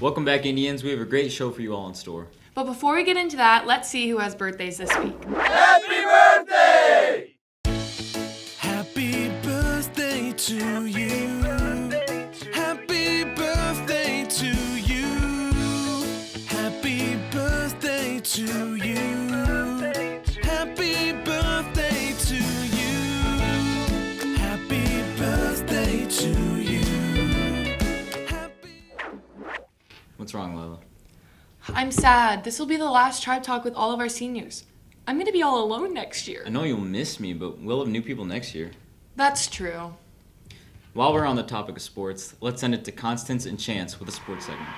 Welcome back, Indians. We have a great show for you all in store. But before we get into that, let's see who has birthdays this week. Happy birthday! Happy birthday to you. Happy birthday to you. Happy birthday to you. Happy birthday to you. Happy birthday to you. What's wrong, Lila? I'm sad. This will be the last Tribe Talk with all of our seniors. I'm going to be all alone next year. I know you'll miss me, but we'll have new people next year. That's true. While we're on the topic of sports, let's send it to Constance and Chance with a sports segment.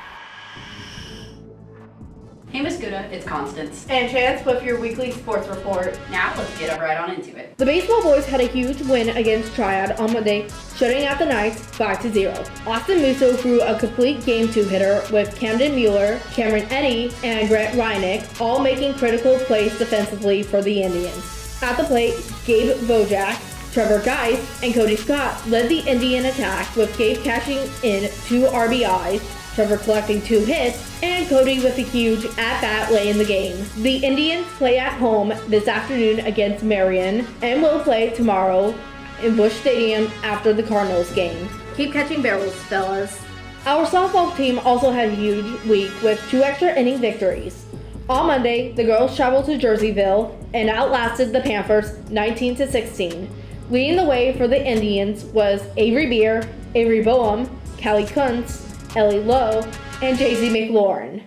Hey Mascoutah, it's Constance. And Chance with your weekly sports report. Now let's get right on into it. The baseball boys had a huge win against Triad on Monday, shutting out the Knights 5-0. Austin Musso threw a complete game two-hitter with Camden Mueller, Cameron Eddy, and Grant Reinick all making critical plays defensively for the Indians. At the plate, Gabe Vojak, Trevor Geis, and Cody Scott led the Indian attack, with Gabe cashing in 2 RBIs, Trevor collecting 2 hits, and Cody with a huge at-bat late in the game. The Indians play at home this afternoon against Marion and will play tomorrow in Busch Stadium after the Cardinals game. Keep catching barrels, fellas. Our softball team also had a huge week with 2 extra inning victories. On Monday, the girls traveled to Jerseyville and outlasted the Panthers 19-16. Leading the way for the Indians was Avery Beer, Avery Boehm, Callie Kuntz, Ellie Lowe, and Jay-Z McLaurin,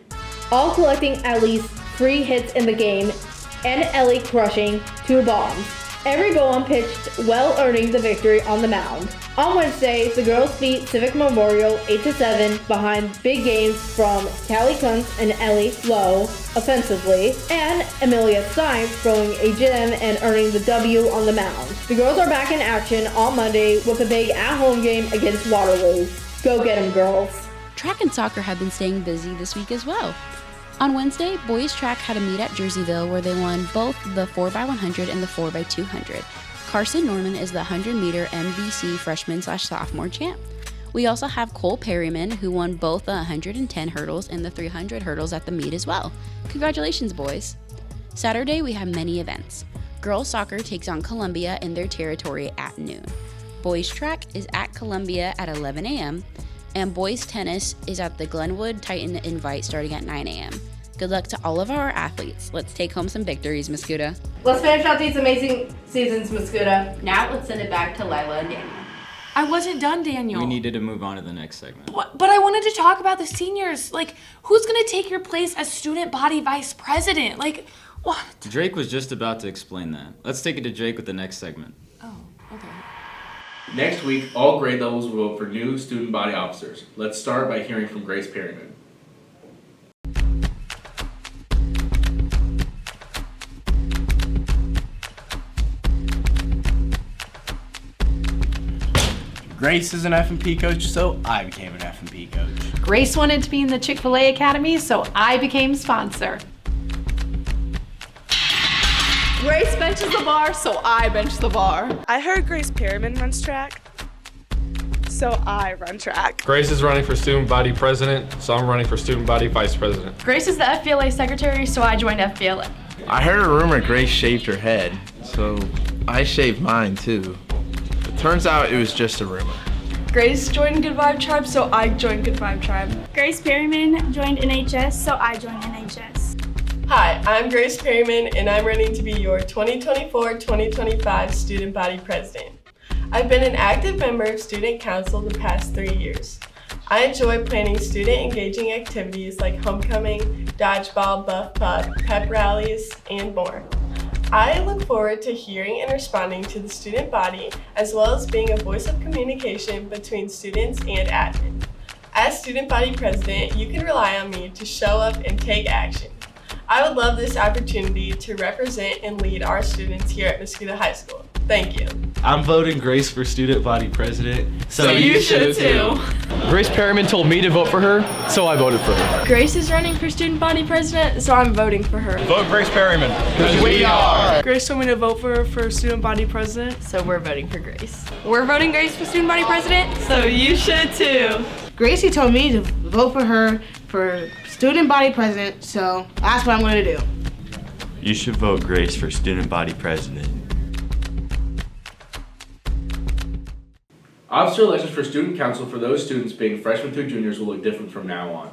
all collecting at least 3 hits in the game, and Ellie crushing 2 bombs. Avery Boehm pitched well, earning the victory on the mound. On Wednesday, the girls beat Civic Memorial 8-7 behind big games from Callie Kuntz and Ellie Lowe offensively, and Amelia Stein throwing a gem and earning the W on the mound. The girls are back in action on Monday with a big at-home game against Waterloo. Go get 'em, girls. Track and soccer have been staying busy this week as well. On Wednesday, boys track had a meet at Jerseyville where they won both the 4x100 and the 4x200. Carson Norman is the 100-meter MVC freshman/sophomore champ. We also have Cole Perryman, who won both the 110 hurdles and the 300 hurdles at the meet as well. Congratulations, boys. Saturday, we have many events. Girls soccer takes on Columbia in their territory at noon. Boys track is at Columbia at 11 a.m., and boys tennis is at the Glenwood Titan Invite starting at 9 a.m. Good luck to all of our athletes. Let's take home some victories, Mascoutah. Let's finish out these amazing seasons, Mascoutah. Now let's send it back to Lila and Daniel. I wasn't done, Daniel. We needed to move on to the next segment. What? But I wanted to talk about the seniors. Like, who's going to take your place as student body vice president? Like, what? Drake was just about to explain that. Let's take it to Drake with the next segment. Oh, okay. Next week, all grade levels will vote for new student body officers. Let's start by hearing from Grace Perryman. Grace is an F&P coach, so I became an F&P coach. Grace wanted to be in the Chick-fil-A Academy, so I became sponsor. Grace benches the bar, so I bench the bar. I heard Grace Perryman runs track, so I run track. Grace is running for student body president, so I'm running for student body vice president. Grace is the FBLA secretary, so I joined FBLA. I heard a rumor Grace shaved her head, so I shaved mine too. It turns out it was just a rumor. Grace joined Good Vibe Tribe, so I joined Good Vibe Tribe. Grace Perryman joined NHS, so I joined NHS. Hi, I'm Grace Perryman, and I'm running to be your 2024-2025 Student Body President. I've been an active member of Student Council the past 3 years. I enjoy planning student engaging activities like homecoming, dodgeball, buff puck, pep rallies, and more. I look forward to hearing and responding to the student body, as well as being a voice of communication between students and admin. As Student Body President, you can rely on me to show up and take action. I would love this opportunity to represent and lead our students here at Mascoutah High School. Thank you. I'm voting Grace for Student Body President, so you should too. Grace Perryman told me to vote for her, so I voted for her. Grace is running for Student Body President, so I'm voting for her. Vote Grace Perryman, because we are. Grace told me to vote for her for Student Body President, so we're voting for Grace. We're voting Grace for Student Body President, so you should too. Gracie told me to vote for her for student body president, so that's what I'm going to do. You should vote Grace for student body president. Officer elections for student council for those students being freshmen through juniors will look different from now on.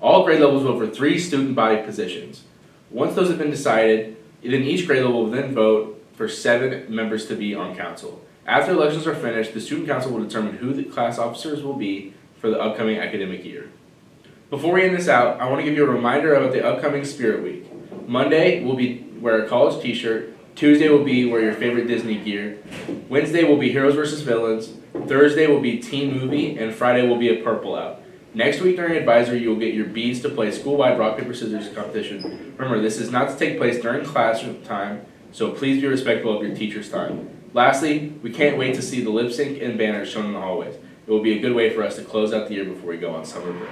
All grade levels vote for 3 student body positions. Once those have been decided, then each grade level will then vote for 7 members to be on council. After elections are finished, the student council will determine who the class officers will be for the upcoming academic year. Before we end this out, I want to give you a reminder about the upcoming Spirit Week. Monday will be wear a college t-shirt, Tuesday will be wear your favorite Disney gear, Wednesday will be Heroes vs. Villains, Thursday will be Teen Movie, and Friday will be a Purple Out. Next week during advisory, you will get your bees to play school-wide rock, paper, scissors competition. Remember, this is not to take place during classroom time, so please be respectful of your teacher's time. Lastly, we can't wait to see the lip sync and banners shown in the hallways. It will be a good way for us to close out the year before we go on summer break.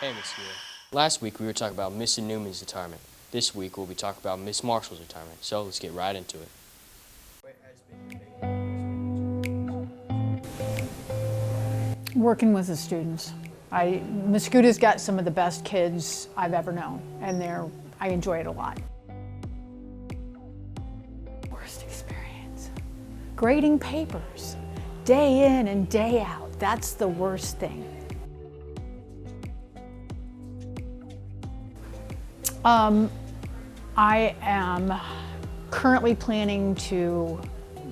Hey, Miss Hewitt. Last week we were talking about Miss Newman's retirement. This week we'll be talking about Miss Marshall's retirement. So let's get right into it. Working with the students. Mascoutah's got some of the best kids I've ever known, and I enjoy it a lot. Worst experience. Grading papers, day in and day out. That's the worst thing. I am currently planning to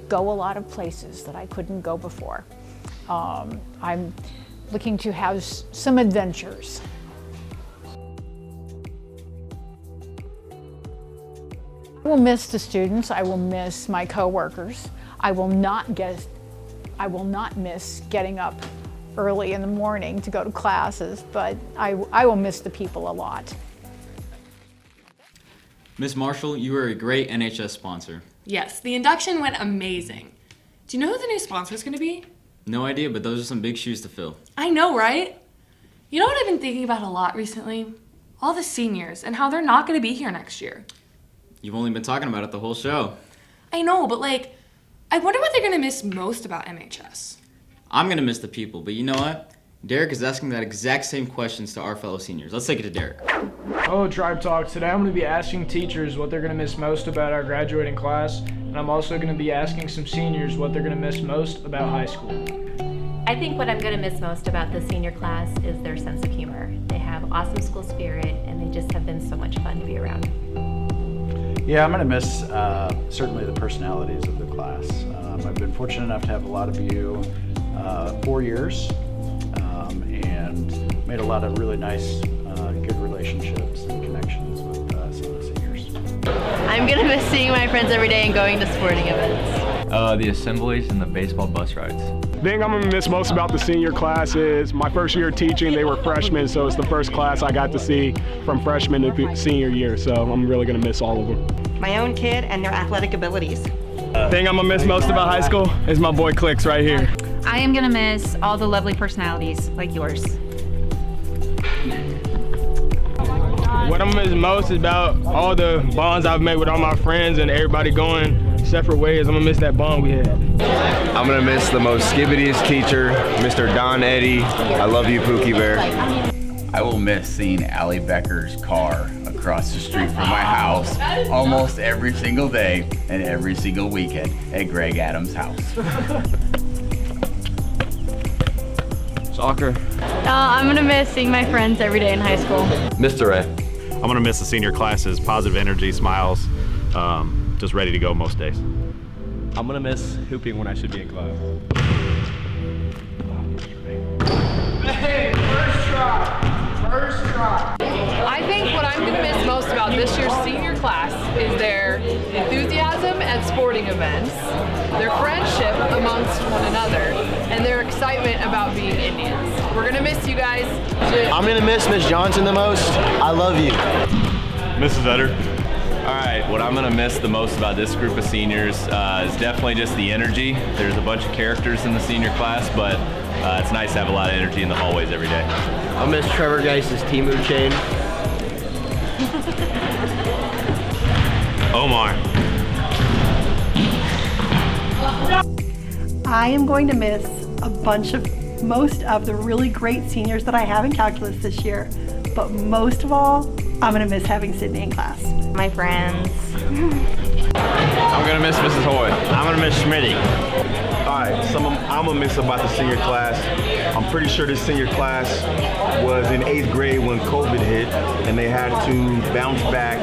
go a lot of places that I couldn't go before. I'm looking to have some adventures. I will miss the students. I will miss my coworkers. I will not miss getting up early in the morning to go to classes, but I will miss the people a lot. Ms. Marshall, you are a great NHS sponsor. Yes, the induction went amazing. Do you know who the new sponsor is going to be? No idea, but those are some big shoes to fill. I know, right? You know what I've been thinking about a lot recently? All the seniors and how they're not going to be here next year. You've only been talking about it the whole show. I know, but I wonder what they're going to miss most about MHS. I'm going to miss the people, but you know what? Derek is asking that exact same questions to our fellow seniors. Let's take it to Derek. Hello, Tribe Talk. Today I'm going to be asking teachers what they're going to miss most about our graduating class, and I'm also going to be asking some seniors what they're going to miss most about high school. I think what I'm going to miss most about the senior class is their sense of humor. They have awesome school spirit, and they just have been so much fun to be around. Yeah, I'm going to miss certainly the personalities of the class. I've been fortunate enough to have a lot of you 4 years and made a lot of really nice, good relationships and connections with some of the seniors. I'm going to miss seeing my friends every day and going to sporting events. The assemblies and the baseball bus rides. The thing I'm gonna miss most about the senior class is my first year teaching, they were freshmen, so it's the first class I got to see from freshman to senior year, so I'm really gonna miss all of them. My own kid and their athletic abilities. The thing I'm gonna miss most about high school is my boy Clicks right here. I am gonna miss all the lovely personalities like yours. What I'm gonna miss most is about all the bonds I've made with all my friends and everybody going separate ways. I'm gonna miss that bond we had. I'm gonna miss the most skibbityest teacher, Mr. Don Eddy. I love you, Pookie Bear. I will miss seeing Allie Becker's car across the street from my house almost every single day and every single weekend at Greg Adams' house. Soccer. I'm going to miss seeing my friends every day in high school. Mr. Ray. I'm going to miss the senior classes, positive energy, smiles, just ready to go most days. I'm going to miss hooping when I should be in class. Hey, first try. I think what I'm going to miss most about this year's senior class is their enthusiasm at sporting events, their friendship amongst one another, and their excitement about being Indians. We're going to miss you guys. I'm gonna miss Miss Johnson the most. I love you. Mrs. Etter. All right, what I'm gonna miss the most about this group of seniors is definitely just the energy. There's a bunch of characters in the senior class, but it's nice to have a lot of energy in the hallways every day. I'll miss Trevor Geis's Temu chain. Omar. I am going to miss most of the really great seniors that I have in calculus this year. but most of all, I'm gonna miss having Sydney in class. My friends. I'm gonna miss Mrs. Hoy. I'm gonna miss Smitty. All right, I'm gonna miss about the senior class. I'm pretty sure this senior class was in 8th grade when COVID hit and they had to bounce back.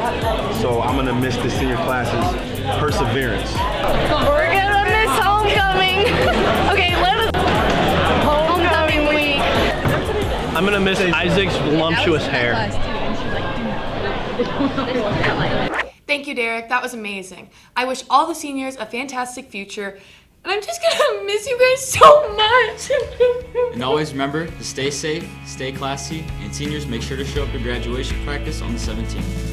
So I'm gonna miss the senior class's perseverance. We're gonna miss homecoming. Okay, let us. Homecoming week. I'm gonna miss Isaac's voluptuous hair. Thank you, Derek. That was amazing. I wish all the seniors a fantastic future, and I'm just gonna miss you guys so much. And always remember to stay safe, stay classy, and seniors, make sure to show up to graduation practice on the 17th.